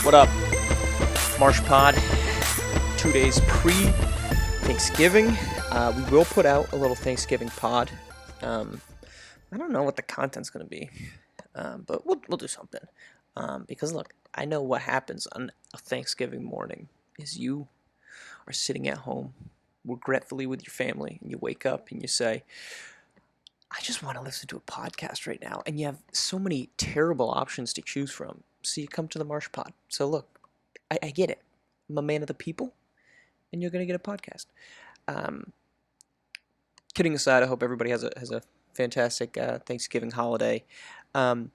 What up? Marsh Pod, 2 days pre-Thanksgiving. We will put out a little Thanksgiving pod. I don't know what the content's going to be, but we'll do something. Because look, I know what happens on a Thanksgiving morning is you are sitting at home regretfully with your family, and you wake up and you say, I just want to listen to a podcast right now. And you have so many terrible options to choose from. So you come to the Marsh Pod. So look, I get it. I'm a man of the people, and you're going to get a podcast. Kidding aside, I hope everybody has a fantastic Thanksgiving holiday. In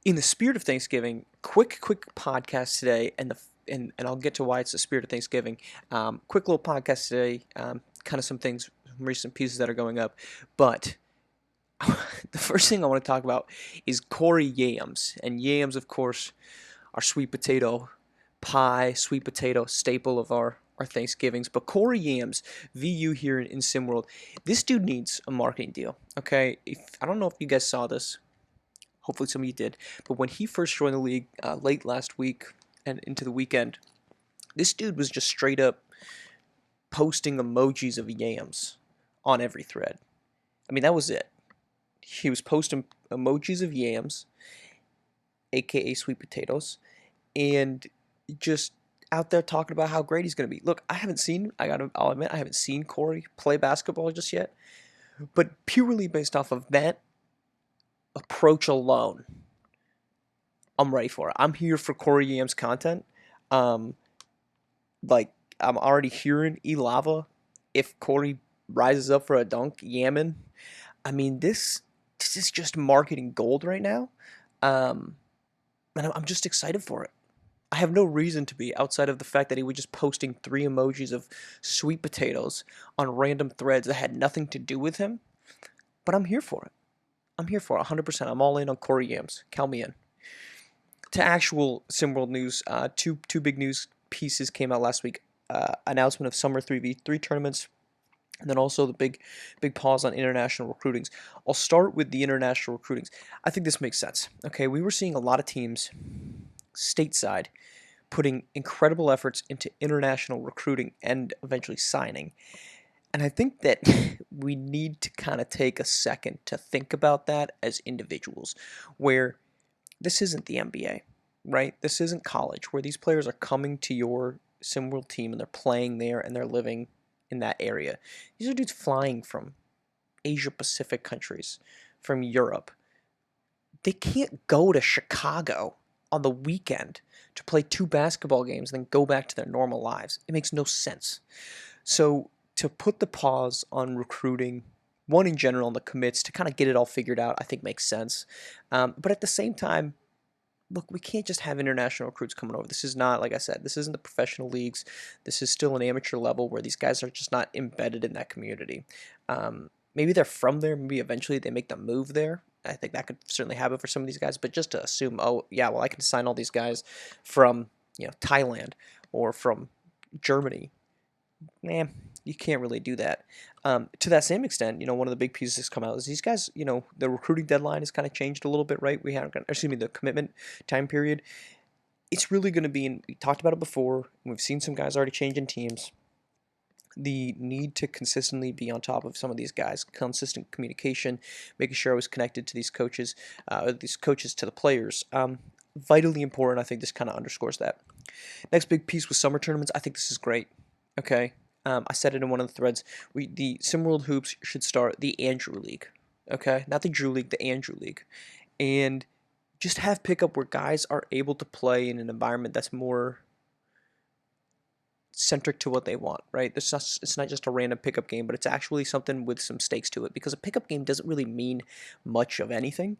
the spirit of Thanksgiving, quick podcast today, and I'll get to why it's the spirit of Thanksgiving. Quick little podcast today, kind of some things, some recent pieces that are going up, but the first thing I want to talk about is Corey Yams. And yams, of course, are sweet potato pie, sweet potato staple of our Thanksgivings. But Corey Yams, VU here in SimWorld, this dude needs a marketing deal. Okay, I don't know if you guys saw this. Hopefully some of you did. But when he first joined the league late last week and into the weekend, this dude was just straight up posting emojis of yams on every thread. I mean, that was it. He was posting emojis of yams, aka sweet potatoes, and just out there talking about how great he's going to be. Look, I'll admit, I haven't seen Corey play basketball just yet, but purely based off of that approach alone, I'm ready for it. I'm here for Corey Yams content. I'm already hearing E-Lava. If Corey rises up for a dunk, yamming. I mean, this is just marketing gold right now, and I'm just excited for it. I have no reason to be outside of the fact that he was just posting 3 emojis of sweet potatoes on random threads that had nothing to do with him, but I'm here for it. I'm here for it 100%. I'm all in on Corey Yams. Count me in. To actual SimWorld news, two big news pieces came out last week. Announcement of summer 3v3 tournaments, and then also the big pause on international recruitings. I'll start with the international recruitings. I think this makes sense. Okay, we were seeing a lot of teams stateside putting incredible efforts into international recruiting and eventually signing. And I think that we need to kind of take a second to think about that as individuals, where this isn't the NBA, right? This isn't college, where these players are coming to your SimWorld team and they're playing there and they're living in that area. These are dudes flying from Asia Pacific countries, from Europe. They can't go to Chicago on the weekend to play 2 basketball games and then go back to their normal lives. It makes no sense. So to put the pause on recruiting, one in general, on the commits, to kind of get it all figured out, I think makes sense. But at the same time, look, we can't just have international recruits coming over. This is not, like I said, this isn't the professional leagues. This is still an amateur level where these guys are just not embedded in that community. Maybe they're from there. Maybe eventually they make the move there. I think that could certainly happen for some of these guys. But just to assume, oh, yeah, well, I can sign all these guys from Thailand or from Germany. You can't really do that. To that same extent, one of the big pieces that's come out is these guys, the recruiting deadline has kind of changed a little bit, right? The commitment time period. It's really going to be, we talked about it before, and we've seen some guys already changing teams. The need to consistently be on top of some of these guys, consistent communication, making sure I was connected to these coaches to the players. Vitally important. I think this kind of underscores that. Next big piece was summer tournaments. I think this is great. Okay. I said it in one of the threads. The SimWorld Hoops should start the Andrew League. Okay? Not the Drew League, the Andrew League. And just have pickup where guys are able to play in an environment that's more centric to what they want, right? It's not just a random pickup game, but it's actually something with some stakes to it, because a pickup game doesn't really mean much of anything,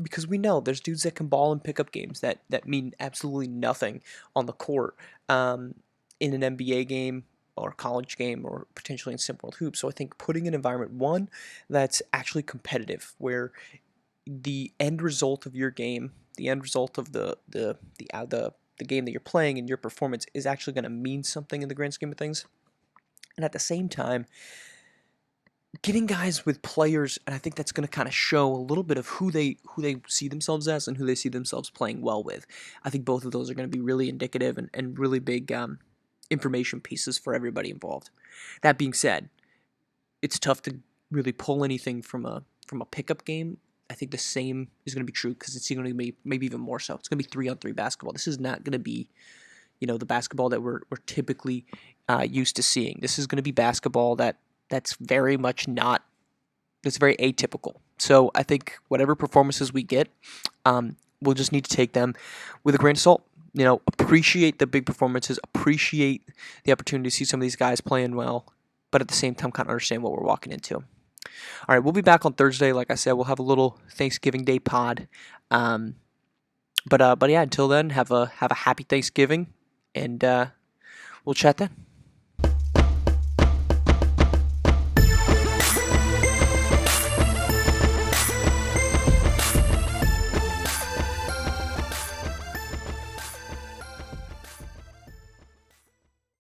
because we know there's dudes that can ball in pickup games that mean absolutely nothing on the court in an NBA game or college game or potentially in SimWorld Hoops. So I think putting an environment, one, that's actually competitive, where the end result of your game, the end result of the game that you're playing and your performance is actually going to mean something in the grand scheme of things. And at the same time, getting guys with players, and I think that's going to kind of show a little bit of who they see themselves as and who they see themselves playing well with. I think both of those are going to be really indicative and really big information pieces for everybody involved. That being said, it's tough to really pull anything from a pickup game. I think the same is going to be true because it's going to be maybe even more so. It's going to be 3-on-3 basketball. This is not going to be the basketball that we're typically used to seeing. This is going to be basketball that's very much not that's very atypical. So I think whatever performances we get, we'll just need to take them with a grain of salt. Appreciate the big performances, appreciate the opportunity to see some of these guys playing well, but at the same time, kind of understand what we're walking into. All right, we'll be back on Thursday. Like I said, we'll have a little Thanksgiving Day pod. But yeah, until then, have a happy Thanksgiving, and we'll chat then.